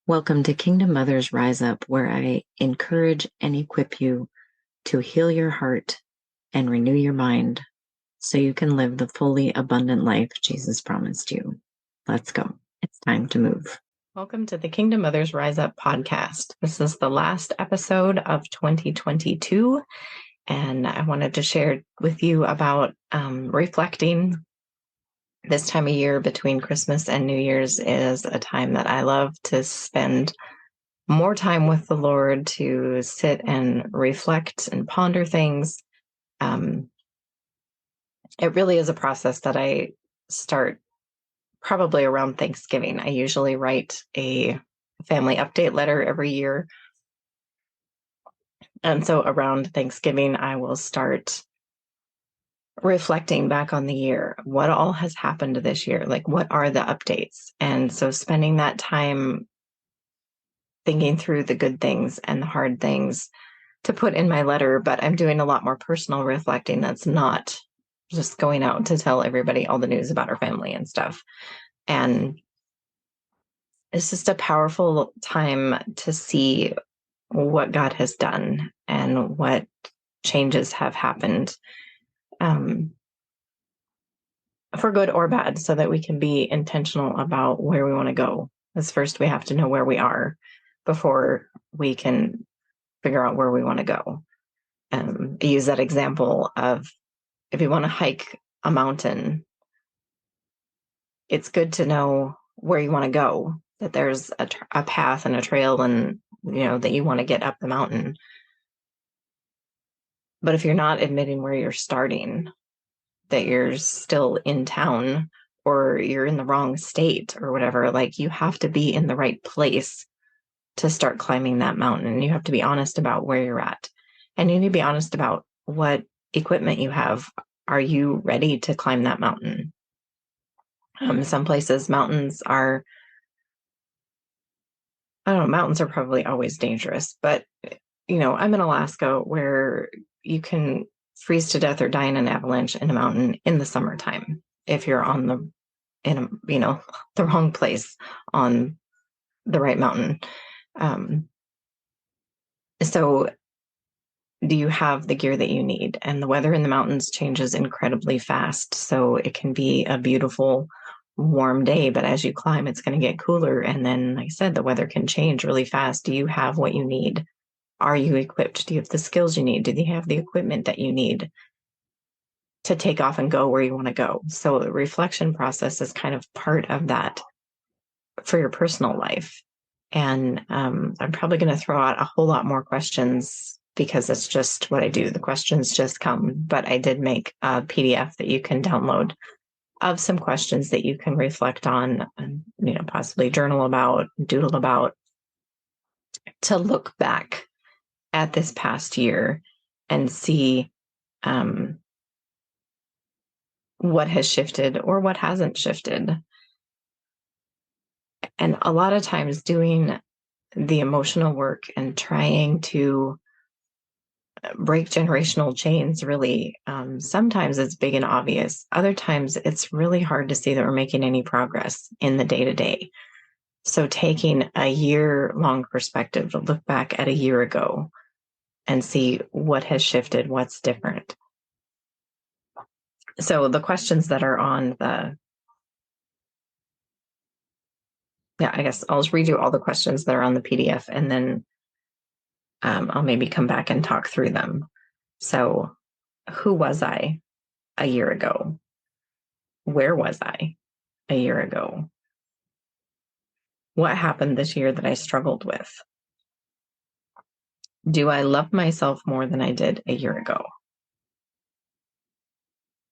Welcome to Kingdom Mothers Rise Up, where I encourage and equip you to heal your heart and renew your mind so you can live the fully abundant life Jesus promised you. Let's go. It's time to move. Welcome to the Kingdom Mothers Rise Up podcast. This is the last episode of 2022, and I wanted to share with you about reflecting. This time of year between Christmas and New Year's is a time that I love to spend more time with the Lord, to sit and reflect and ponder things. It really is a process that I start probably around Thanksgiving. I usually write a family update letter every year. And so around Thanksgiving, I will start reflecting back on the year. What all has happened this year? Like, what are the updates? And so spending that time thinking through the good things and the hard things to put in my letter, but I'm doing a lot more personal reflecting that's not just going out to tell everybody all the news about our family and stuff. And it's just a powerful time to see what God has done and what changes have happened, for good or bad, so that we can be intentional about where we want to go. Because first we have to know where we are before we can figure out where we want to go. I use that example of, if you want to hike a mountain, it's good to know where you want to go, that there's a path and a trail, and that you want to get up the mountain. But if you're not admitting where you're starting, that you're still in town or you're in the wrong state or whatever, like, you have to be in the right place to start climbing that mountain. You have to be honest about where you're at, and you need to be honest about what equipment you have. Are you ready to climb that mountain? Some places, mountains are probably always dangerous, but I'm in Alaska, where you can freeze to death or die in an avalanche in a mountain in the summertime if you're in the wrong place on the right mountain. So do you have the gear that you need? And the weather in the mountains changes incredibly fast. So it can be a beautiful, warm day, but as you climb, it's going to get cooler. And then, like I said, the weather can change really fast. Do you have what you need? Are you equipped? Do you have the skills you need? Do you have the equipment that you need to take off and go where you want to go? So the reflection process is kind of part of that for your personal life. And I'm probably going to throw out a whole lot more questions, because that's just what I do. The questions just come. But I did make a PDF that you can download of some questions that you can reflect on, and possibly journal about, doodle about, to look back at this past year and see what has shifted or what hasn't shifted. And a lot of times doing the emotional work and trying to break generational chains, really, sometimes it's big and obvious. Other times it's really hard to see that we're making any progress in the day-to-day. So taking a year-long perspective to look back at a year ago and see what has shifted, what's different. So the questions that are on I guess I'll just read you all the questions that are on the PDF, and then I'll maybe come back and talk through them. So, who was I a year ago? Where was I a year ago? What happened this year that I struggled with? Do I love myself more than I did a year ago?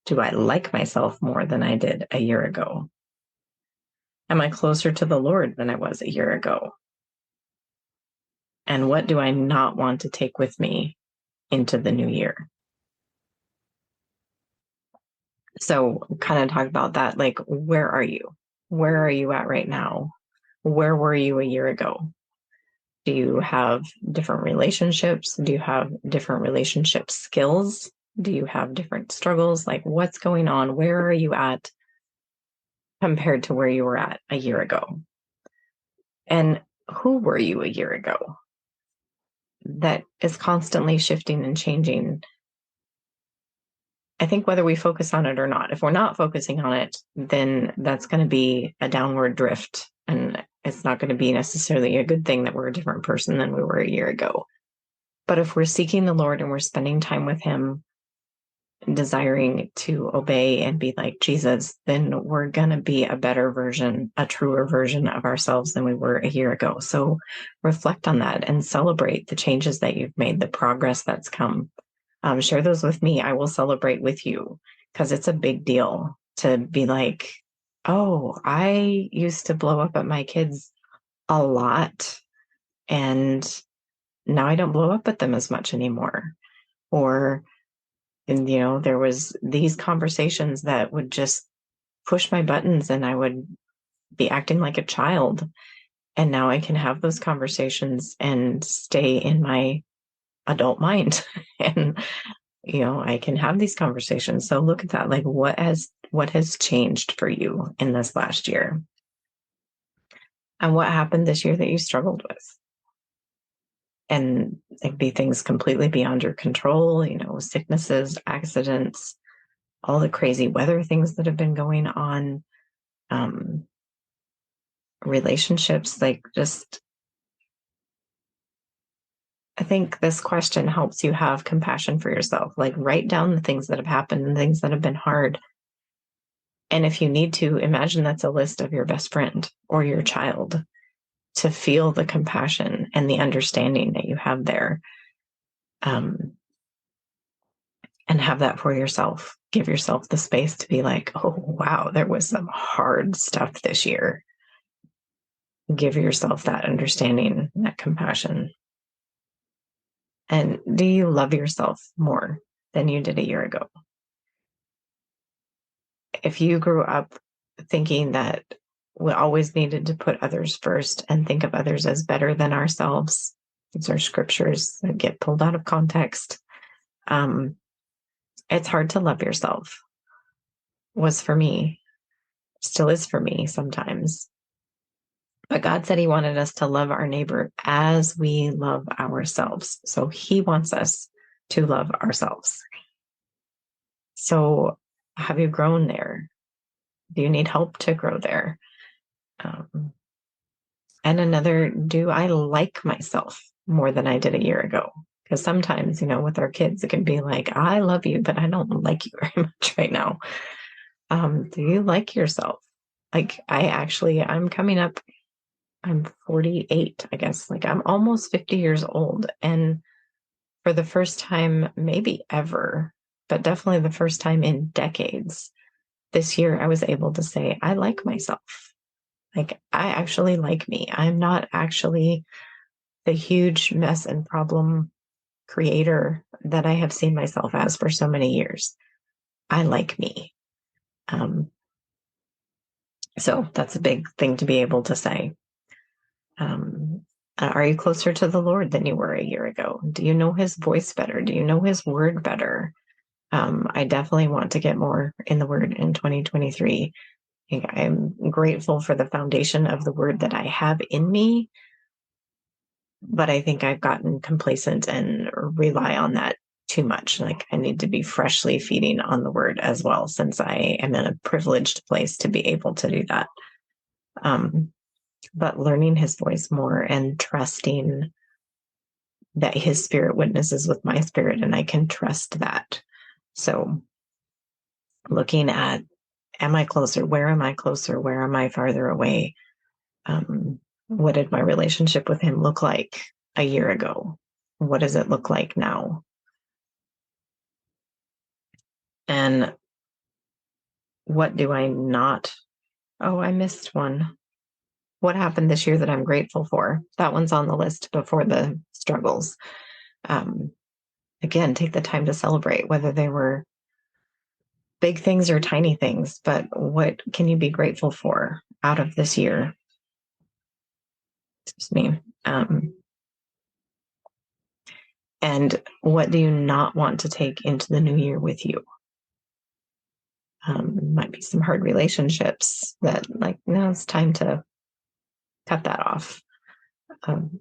Do I like myself more than I did a year ago? Am I closer to the Lord than I was a year ago? And what do I not want to take with me into the new year? So kind of talk about that. Like, where are you? Where are you at right now? Where were you a year ago? Do you have different relationships? Do you have different relationship skills? Do you have different struggles? Like, what's going on? Where are you at compared to where you were at a year ago? And who were you a year ago? That is constantly shifting and changing. I think whether we focus on it or not, if we're not focusing on it, then that's going to be a downward drift. And it's not going to be necessarily a good thing that we're a different person than we were a year ago. But if we're seeking the Lord and we're spending time with him, desiring to obey and be like Jesus, then we're going to be a better version, a truer version of ourselves than we were a year ago. So reflect on that and celebrate the changes that you've made, the progress that's come. Share those with me. I will celebrate with you, because it's a big deal to be like, oh, I used to blow up at my kids a lot, and now I don't blow up at them as much anymore. Or, and there was these conversations that would just push my buttons and I would be acting like a child. And now I can have those conversations and stay in my adult mind. And I can have these conversations. So look at that. Like, what has changed for you in this last year? And what happened this year that you struggled with? And it'd be things completely beyond your control, sicknesses, accidents, all the crazy weather things that have been going on, relationships, I think this question helps you have compassion for yourself. Like, write down the things that have happened and things that have been hard. And if you need to, imagine that's a list of your best friend or your child, to feel the compassion and the understanding that you have there. And have that for yourself. Give yourself the space to be like, oh, wow, there was some hard stuff this year. Give yourself that understanding, that compassion. And do you love yourself more than you did a year ago? If you grew up thinking that we always needed to put others first and think of others as better than ourselves, these are scriptures that get pulled out of context. It's hard to love yourself. Was for me, still is for me sometimes. But God said he wanted us to love our neighbor as we love ourselves. So he wants us to love ourselves. So have you grown there? Do you need help to grow there? And another, do I like myself more than I did a year ago? Because sometimes, with our kids, it can be like, I love you, but I don't like you very much right now. Do you like yourself? Like, I'm coming up, I'm 48, I guess. Like, I'm almost 50 years old. And for the first time, maybe ever, but definitely the first time in decades, this year, I was able to say, I like myself. Like, I actually like me. I'm not actually the huge mess and problem creator that I have seen myself as for so many years. I like me. So that's a big thing to be able to say. Are you closer to the Lord than you were a year ago? Do you know his voice better? Do you know his word better? I definitely want to get more in the word in 2023. I'm grateful for the foundation of the word that I have in me, but I think I've gotten complacent and rely on that too much. Like, I need to be freshly feeding on the word as well, since I am in a privileged place to be able to do that. But learning his voice more and trusting that his spirit witnesses with my spirit, and I can trust that. So looking at, am I closer? Where am I closer? Where am I farther away? What did my relationship with him look like a year ago? What does it look like now? And what do I not? Oh, I missed one. What happened this year that I'm grateful for? That one's on the list before the struggles. Again, take the time to celebrate, whether they were big things or tiny things, but what can you be grateful for out of this year? Excuse me. And what do you not want to take into the new year with you? Might be some hard relationships that, like, now it's time to cut that off.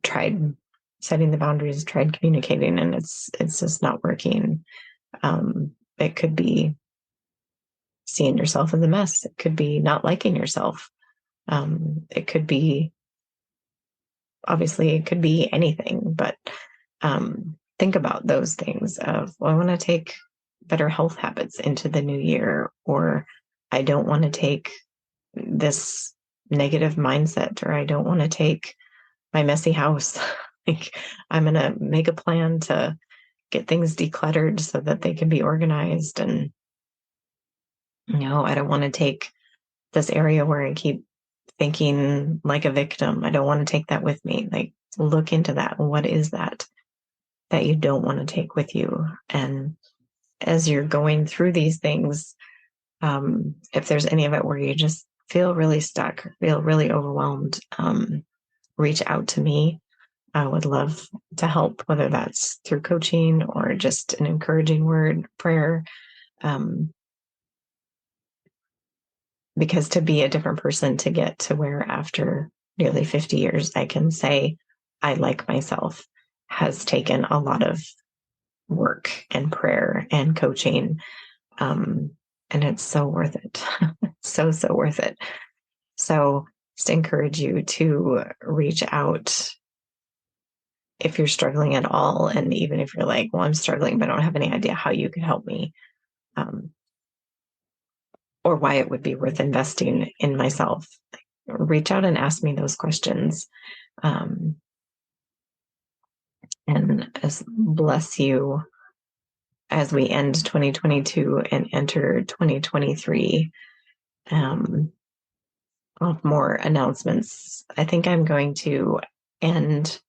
tried setting the boundaries, tried communicating, and it's just not working. It could be seeing yourself as a mess. It could be not liking yourself. It could be, obviously, it could be anything, but think about those things of, well, I want to take better health habits into the new year, or I don't want to take this negative mindset, or I don't want to take my messy house. Like, I'm going to make a plan to get things decluttered so that they can be organized. And, I don't want to take this area where I keep thinking like a victim. I don't want to take that with me. Like, look into that. What is that you don't want to take with you? And as you're going through these things, if there's any of it where you just feel really stuck, feel really overwhelmed, reach out to me. I would love to help, whether that's through coaching or just an encouraging word, prayer. Because to be a different person, to get to where after nearly 50 years, I can say I like myself, has taken a lot of work and prayer and coaching. And it's so worth it. So worth it. So just encourage you to reach out if you're struggling at all. And even if you're like, well, I'm struggling, but I don't have any idea how you could help me, or why it would be worth investing in myself, reach out and ask me those questions. And bless you as we end 2022 and enter 2023. More announcements. I think I'm going to end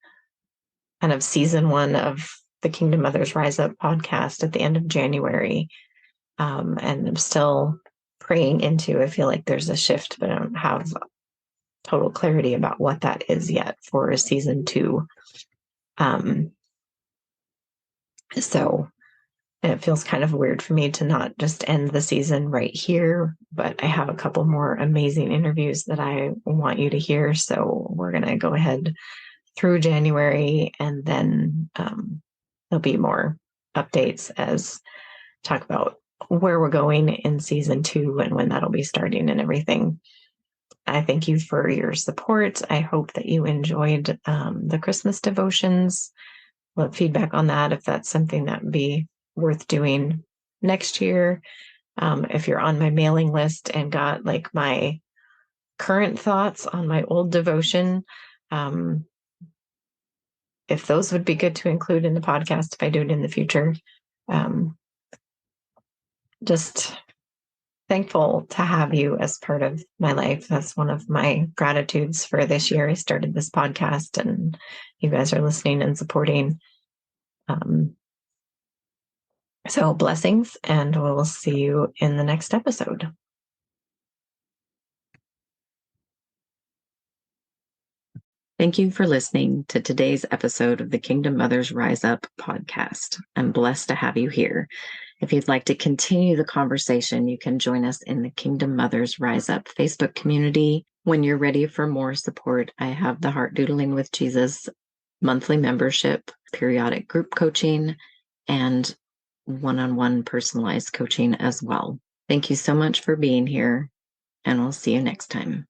kind of season 1 of the Kingdom Mothers Rise Up podcast at the end of January. And I'm still praying into, I feel like there's a shift, but I don't have total clarity about what that is yet for season 2. So it feels kind of weird for me to not just end the season right here, but I have a couple more amazing interviews that I want you to hear. So we're going to go ahead through January, and then there'll be more updates as talk about where we're going in season 2 and when that'll be starting and everything. I thank you for your support. I hope that you enjoyed the Christmas devotions. Love feedback on that if that's something that would be worth doing next year. If you're on my mailing list and got like my current thoughts on my old devotion, if those would be good to include in the podcast, if I do it in the future. Just thankful to have you as part of my life. That's one of my gratitudes for this year. I started this podcast and you guys are listening and supporting. So blessings, and we'll see you in the next episode. Thank you for listening to today's episode of the Kingdom Mothers Rise Up podcast. I'm blessed to have you here. If you'd like to continue the conversation, you can join us in the Kingdom Mothers Rise Up Facebook community. When you're ready for more support, I have the Heart Doodling with Jesus monthly membership, periodic group coaching, and one-on-one personalized coaching as well. Thank you so much for being here, and we'll see you next time.